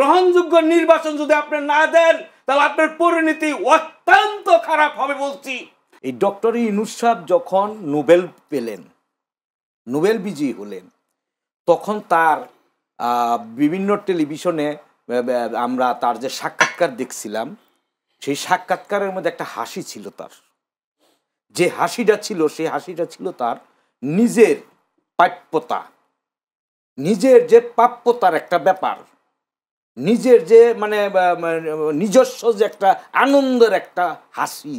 গ্রহণযোগ্য নির্বাচন যদি আপনি না দেন তাহলে আপনার পরিণতি অত্যন্ত খারাপ হবে বলছি। এই ডক্টর ইউনূস সাহেব যখন নোবেল পেলেন, নোবেল বিজয়ী হলেন, তখন তার বিভিন্ন টেলিভিশনে আমরা তার যে সাক্ষাৎকার দেখছিলাম, সেই সাক্ষাৎকারের মধ্যে একটা হাসি ছিল তার। যে হাসিটা ছিল, সেই হাসিটা ছিল তার নিজের প্রাপ্যতা, নিজের যে প্রাপ্যতার একটা ব্যাপার, নিজের যে মানে নিজস্ব যে একটা আনন্দের একটা হাসি।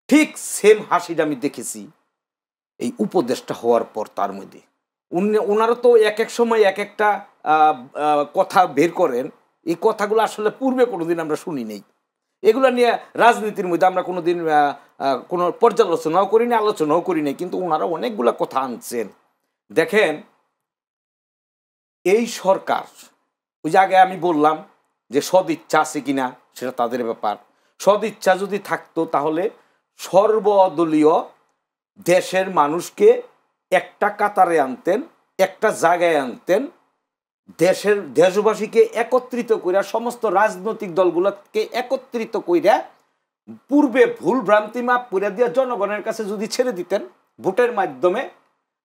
ঠিক সেম হাসিটা আমি দেখেছি এই উপদেশটা হওয়ার পর। তার মধ্যে ওনারা তো এক এক সময় এক একটা কথা বের করেন, এই কথাগুলো আসলে পূর্বে কোনোদিন আমরা শুনি নেই। এগুলো নিয়ে রাজনীতির মধ্যে আমরা কোনোদিন কোনো পর্যালোচনাও করি না, আলোচনাও করি নাই, কিন্তু ওনারা অনেকগুলো কথা আনছেন। দেখেন, এই সরকার, ওই যে আগে আমি বললাম যে সদিচ্ছা আছে কিনা সেটা তাদের ব্যাপার। সদিচ্ছা যদি থাকতো তাহলে সর্বদলীয় দেশের মানুষকে একটা কাতারে আনতেন, একটা জায়গায় আনতেন, দেশবাসীকে একত্রিত কইরা, সমস্ত রাজনৈতিক দলগুলোকে একত্রিত কইরা পূর্বে ভুল ভ্রান্তি মাপ করে দিয়ে জনগণের কাছে যদি ছেড়ে দিতেন ভোটের মাধ্যমে।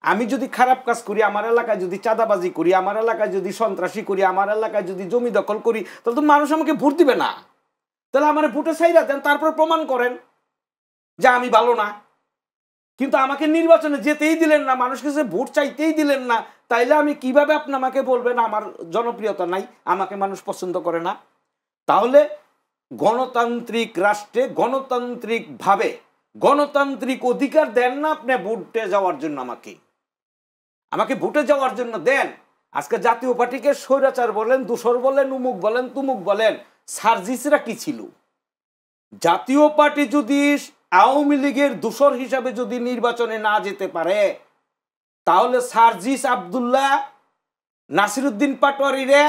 আমি যদি খারাপ কাজ করি, আমার এলাকায় যদি চাঁদাবাজি করি, আমার এলাকায় যদি সন্ত্রাসী করি, আমার এলাকায় যদি জমি দখল করি, তাহলে তো মানুষ আমাকে ভোট দিবে না। তাহলে আমার ভোটে ছাইরা দেন, তারপর প্রমাণ করেন যে আমি ভালো না। কিন্তু আমাকে নির্বাচনে যেতেই দিলেন না, মানুষকে যে ভোট চাইতেই দিলেন না, তাইলে আমি কিভাবে আপনি আমাকে বলবেন আমার জনপ্রিয়তা নাই, আমাকে মানুষ পছন্দ করে না? তাহলে গণতান্ত্রিক রাষ্ট্রে গণতান্ত্রিকভাবে গণতান্ত্রিক অধিকার দেন না আপনি ভোটে যাওয়ার জন্য। আমাকে ভোটে যাওয়ার জন্য দেন। আজকে জাতীয় পার্টিকে স্বৈরাচার বলেন, দূষর বলেন, উমুক বলেন, তুমুক বলেন, সার্জিসরা কি ছিল? জাতীয় পার্টি যদি আওয়ামী লীগের দূষর হিসাবে যদি নির্বাচনে না যেতে পারে, তাহলে সার্জিস আব্দুল্লাহ, নাসিরউদ্দিন পাটোয়ারিরে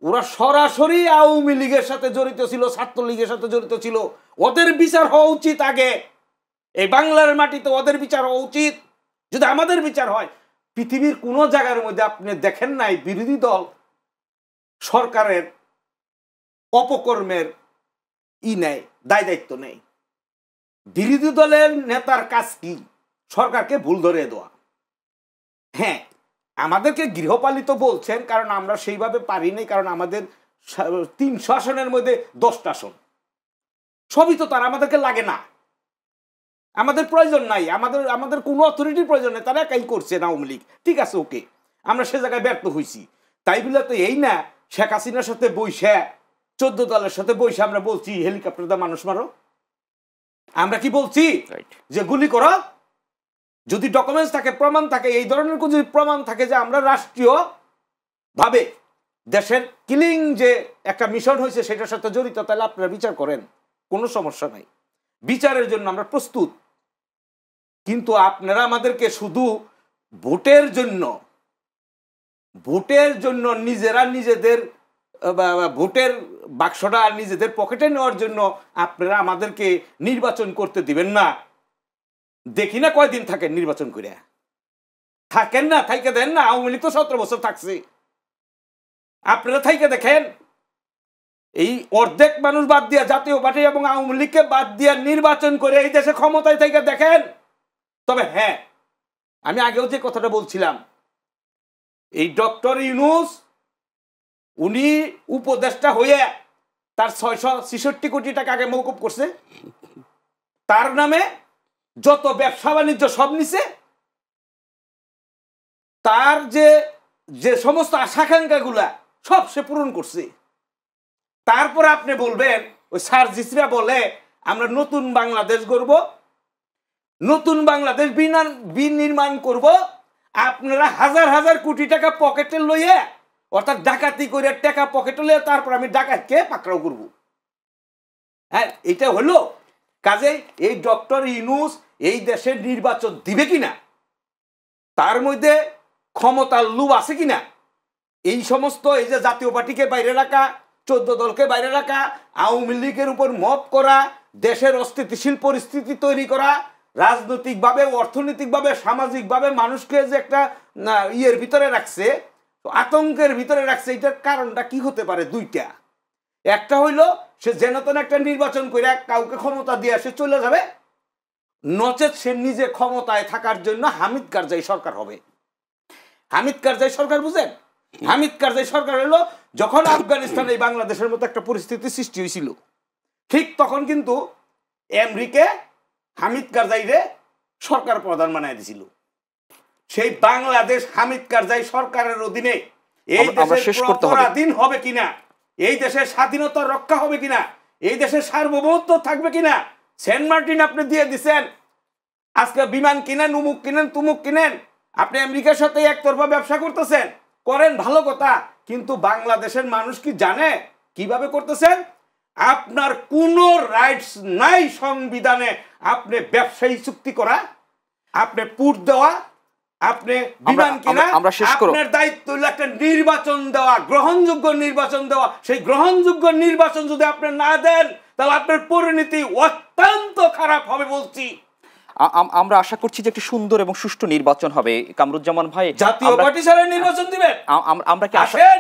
ওরা সরাসরি আওয়ামী লীগের সাথে জড়িত ছিল, ছাত্রলীগের সাথে জড়িত ছিল। ওদের বিচার হওয়া উচিত। আগে এই বাংলার মাটিতে ওদের বিচার হওয়া উচিত। যদি আমাদের বিচার হয়, পৃথিবীর কোনো জায়গার মধ্যে আপনি দেখেন নাই বিরোধী দল সরকারের অপকর্মের নেয়, দায় দায়িত্ব নেই। বিরোধী দলের নেতার কাজ কি? সরকারকে ভুল ধরে দেওয়া। হ্যাঁ, আমাদেরকে গৃহপালিত বলছেন, কারণ আমরা সেইভাবে পারি নাই, কারণ আমাদের 300 আসনের মধ্যে 10টা আসন, সবই তো তার আমাদেরকে লাগে না, আমাদের প্রয়োজন নাই, আমাদের কোনো অথরিটির প্রয়োজন নেই, তারা একাই করছে আওয়ামী লীগ। ঠিক আছে, ওকে, আমরা সে জায়গায় ব্যর্থ হয়েছি। তাই বলে তো এই না শেখ হাসিনার সাথে বৈশা 14 দলের সাথে বৈশা আমরা বলছি হেলিকপ্টার দিয়ে মানুষ মারো। আমরা কি বলছি যে গুলি করো? যদি ডকুমেন্টস থাকে, প্রমাণ থাকে, এই ধরনের যদি প্রমাণ থাকে যে আমরা রাষ্ট্রীয় ভাবে দেশের কিলিং যে একটা মিশন হয়েছে সেটার সাথে জড়িত, তাহলে আপনারা বিচার করেন, কোনো সমস্যা নাই, বিচারের জন্য আমরা প্রস্তুত। কিন্তু আপনারা আমাদেরকে শুধু ভোটের জন্য নিজেরা নিজেদের ভোটের বাক্সটা নিজেদের পকেটে নেওয়ার জন্য আপনারা আমাদেরকে নির্বাচন করতে দিবেন না। দেখি না কয়দিন থাকেন নির্বাচন করে, থাকেন না, থাইকে দেন না। আওয়ামী লীগ তো 17 বছর থাকছে, আপনারা থাইকে দেখেন। এই অর্ধেক মানুষ বাদ দিয়া, জাতীয় পার্টি এবং আওয়ামী লীগকে বাদ দিয়া নির্বাচন করে এই দেশে ক্ষমতায় থেকে দেখেন। তবে হ্যাঁ, আমি আগেও যে কথাটা বলছিলাম, এই ডক্টর ইউনূস উনি উপদেষ্টা হয়ে তার 666 কোটি টাকা আগে মওকুফ করছে, তার নামে যত ব্যবসা বাণিজ্য সব নিছে, তার যে সমস্ত আশাকাঙ্ক্ষা গুলা সব সে পূরণ করছে। তারপর আপনি বলবেন, ওই সার্জিসরা বলে আমরা নতুন বাংলাদেশ গড়ব, নতুন বাংলাদেশ বিনির্মাণ করব। আপনারা হাজার হাজার কোটি টাকা পকেটে লইয়ে, অর্থাৎ ডাকাতি করে টাকা পকেটে লইয়ে তারপর আমি ডাকাতকে পাকড়াও করব। হ্যাঁ, এটা হলো কাজে। এই ডক্টর ইউনূস এই দেশের নির্বাচন দিবে কিনা, তার মধ্যে ক্ষমতার লোভ আছে কিনা, এই সমস্ত এই যে জাতীয় পার্টিকে বাইরে রাখা, 14 দলকে বাইরে রাখা, আওয়ামী লীগের উপর মত করা, দেশের অস্থিতিশীল পরিস্থিতি তৈরি করা, রাজনৈতিকভাবে, অর্থনৈতিকভাবে, সামাজিকভাবে মানুষকে যে একটা ইয়ের ভিতরে রাখছে, আতঙ্কের ভিতরে রাখছে। এটার কারণটা কি হতে পারে? দুইটা। একটা হইলো সে যেন তেন একটা নির্বাচন করে কাউকে ক্ষমতা দিয়ে সে চলে যাবে, নচেত সে নিজে ক্ষমতায় থাকার জন্য হামিদ কারজাই সরকার হবে। হামিদ কারজাই সরকার বুঝেন? হামিদ কারজাই সরকার হলো যখন আফগানিস্তানে বাংলাদেশের মতো একটা পরিস্থিতি সৃষ্টি হয়েছিল, ঠিক তখন কিন্তু আমেরিকা হামিদ কারজাইরে সরকার প্রধান বানাই দিছিল। সেই বাংলাদেশ হামিদ কারজাই সরকারের অধীনে এই দেশের পরাধীন হবে কিনা, এই দেশের স্বাধীনতা রক্ষা হবে কিনা, এই দেশের সার্বভৌমত্ব থাকবে কিনা, সেন্ট মার্টিন আপনি দিয়ে দিচ্ছেন, আজকে বিমান কিনেন, উমুক কিনেন, তুমুক কিনেন, আপনি আমেরিকার সাথে একতরফা ব্যবসা করতেছেন, করেন ভালো কথা, কিন্তু বাংলাদেশের মানুষ কি জানে কিভাবে করতেছেন? আপনার কোনো রাইটস নাই সংবিধানে আপনি ব্যবসায়ী চুক্তি করা, আপনি পুট দেওয়া, আপনি বিমান কিনা। আপনার দায়িত্ব হলো একটা নির্বাচন দেওয়া, গ্রহণযোগ্য নির্বাচন দেওয়া। সেই গ্রহণযোগ্য নির্বাচন যদি আপনি না দেন তাহলে আপনার পরিণতি অত্যন্ত খারাপ হবে বলছি। আমরা আশা করছি যে একটি সুন্দর এবং সুষ্ঠু নির্বাচন হবে। কামরুজ্জামান ভাই, জাতীয় পার্টি ছাড়া নির্বাচন দিবেন? আমরা কি আসেন